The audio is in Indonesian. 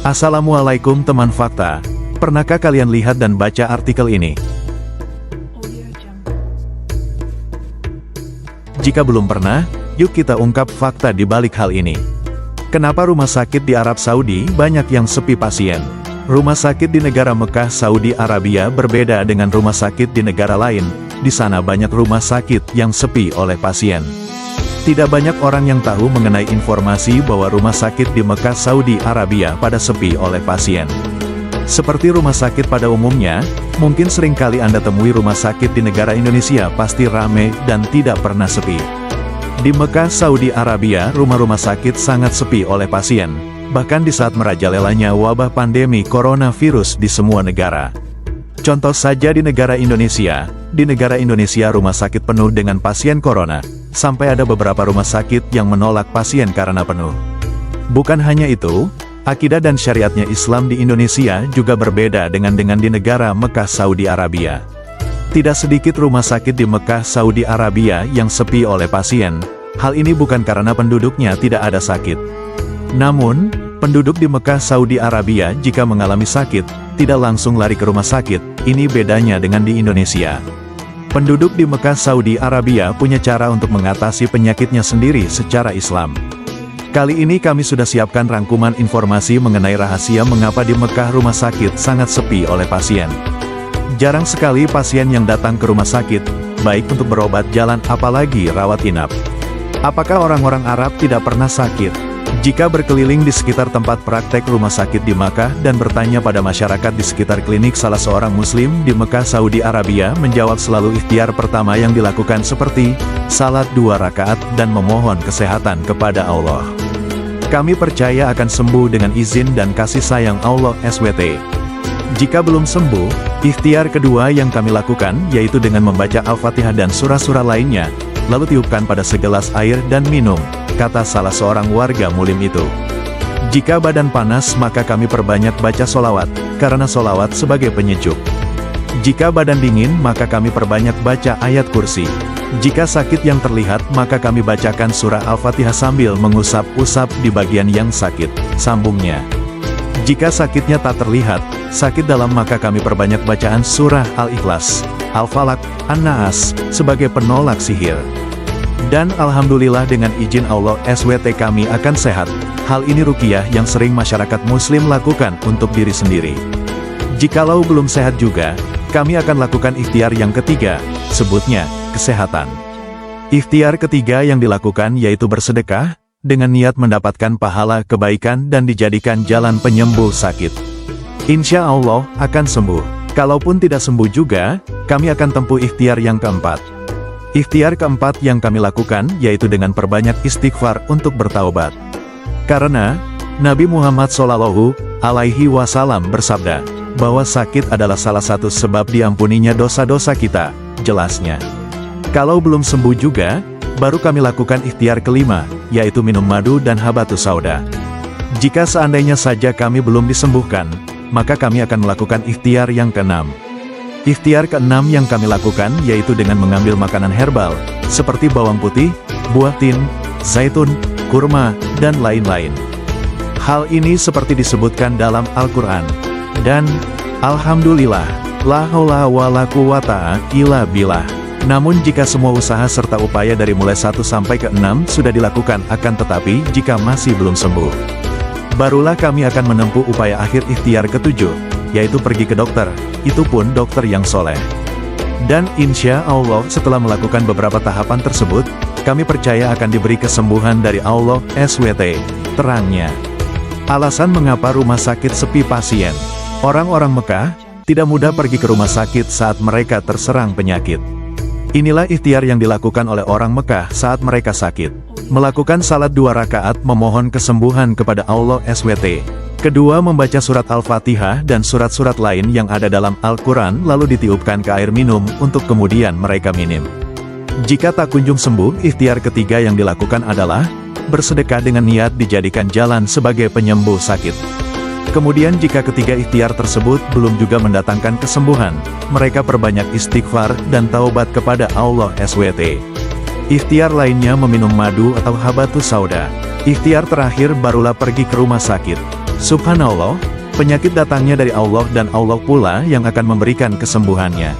Assalamualaikum teman fakta. Pernahkah kalian lihat dan baca artikel ini? Jika belum pernah, yuk kita ungkap fakta di balik hal ini. Kenapa rumah sakit di Arab Saudi banyak yang sepi pasien? Rumah sakit di negara Mekah, Saudi Arabia berbeda dengan rumah sakit di negara lain. Di sana banyak rumah sakit yang sepi oleh pasien. Tidak banyak orang yang tahu mengenai informasi bahwa rumah sakit di Mekah, Saudi Arabia pada sepi oleh pasien. Seperti rumah sakit pada umumnya, mungkin sering kali Anda temui rumah sakit di negara Indonesia pasti ramai dan tidak pernah sepi. Di Mekah, Saudi Arabia, rumah-rumah sakit sangat sepi oleh pasien, bahkan di saat merajalelanya wabah pandemi coronavirus di semua negara. Contoh saja di negara Indonesia. Di negara Indonesia rumah sakit penuh dengan pasien corona, sampai ada beberapa rumah sakit yang menolak pasien karena penuh. Bukan hanya itu, akidah dan syariatnya Islam di Indonesia juga berbeda dengan di negara Mekah, Saudi Arabia. Tidak sedikit rumah sakit di Mekah, Saudi Arabia yang sepi oleh pasien. Hal ini bukan karena penduduknya tidak ada sakit. Namun, penduduk di Mekah, Saudi Arabia jika mengalami sakit, tidak langsung lari ke rumah sakit. Ini bedanya dengan di Indonesia. Penduduk di Mekah, Saudi Arabia punya cara untuk mengatasi penyakitnya sendiri secara Islam. Kali ini kami sudah siapkan rangkuman informasi mengenai rahasia mengapa di Mekah rumah sakit sangat sepi oleh pasien. Jarang sekali pasien yang datang ke rumah sakit, baik untuk berobat jalan apalagi rawat inap. Apakah orang-orang Arab tidak pernah sakit? Jika berkeliling di sekitar tempat praktek rumah sakit di Makkah dan bertanya pada masyarakat di sekitar klinik, salah seorang muslim di Mekah, Saudi Arabia menjawab selalu ikhtiar pertama yang dilakukan seperti salat 2 rakaat dan memohon kesehatan kepada Allah. Kami percaya akan sembuh dengan izin dan kasih sayang Allah SWT. Jika belum sembuh, ikhtiar kedua yang kami lakukan yaitu dengan membaca Al-Fatihah dan surah-surah lainnya, lalu tiupkan pada segelas air dan minum, kata salah seorang warga mulim itu. Jika badan panas maka kami perbanyak baca solawat, karena solawat sebagai penyejuk. Jika badan dingin maka kami perbanyak baca ayat kursi. Jika sakit yang terlihat maka kami bacakan surah Al-Fatihah sambil mengusap-usap di bagian yang sakit, sambungnya. Jika sakitnya tak terlihat, sakit dalam maka kami perbanyak bacaan surah Al-Ikhlas, Al-Falaq, An-Naas, sebagai penolak sihir. Dan Alhamdulillah dengan izin Allah SWT kami akan sehat. Hal ini ruqyah yang sering masyarakat muslim lakukan untuk diri sendiri. Jikalau belum sehat juga, kami akan lakukan ikhtiar yang ketiga, sebutnya, kesehatan. Ikhtiar ketiga yang dilakukan yaitu bersedekah, dengan niat mendapatkan pahala kebaikan dan dijadikan jalan penyembuh sakit. Insya Allah akan sembuh. Kalaupun tidak sembuh juga, kami akan tempuh ikhtiar yang keempat. Ikhtiar keempat yang kami lakukan yaitu dengan perbanyak istighfar untuk bertaubat. Karena Nabi Muhammad SAW bersabda bahwa sakit adalah salah satu sebab diampuninya dosa-dosa kita, jelasnya. Kalau belum sembuh juga, baru kami lakukan ikhtiar kelima, yaitu minum madu dan habatus sauda. Jika seandainya saja kami belum disembuhkan, maka kami akan melakukan ikhtiar yang keenam. Ikhtiar keenam yang kami lakukan yaitu dengan mengambil makanan herbal, seperti bawang putih, buah tin, zaitun, kurma, dan lain-lain. Hal ini seperti disebutkan dalam Al-Quran. Dan, Alhamdulillah, la haula wa la quwata illa billah. Namun jika semua usaha serta upaya dari mulai 1 sampai ke 6 sudah dilakukan akan tetapi jika masih belum sembuh, barulah kami akan menempuh upaya akhir ikhtiar ketujuh, yaitu pergi ke dokter, itu pun dokter yang soleh. Dan insya Allah setelah melakukan beberapa tahapan tersebut, kami percaya akan diberi kesembuhan dari Allah SWT, terangnya. Alasan mengapa rumah sakit sepi pasien. Orang-orang Mekah tidak mudah pergi ke rumah sakit saat mereka terserang penyakit. Inilah ikhtiar yang dilakukan oleh orang Mekah saat mereka sakit. Melakukan salat 2 rakaat memohon kesembuhan kepada Allah SWT. Kedua, membaca surat Al-Fatihah dan surat-surat lain yang ada dalam Al-Quran lalu ditiupkan ke air minum untuk kemudian mereka minum. Jika tak kunjung sembuh, ikhtiar ketiga yang dilakukan adalah bersedekah dengan niat dijadikan jalan sebagai penyembuh sakit. Kemudian jika ketiga ikhtiar tersebut belum juga mendatangkan kesembuhan, mereka perbanyak istighfar dan taubat kepada Allah SWT. Ikhtiar lainnya meminum madu atau habatus sauda. Ikhtiar terakhir barulah pergi ke rumah sakit. Subhanallah, penyakit datangnya dari Allah dan Allah pula yang akan memberikan kesembuhannya.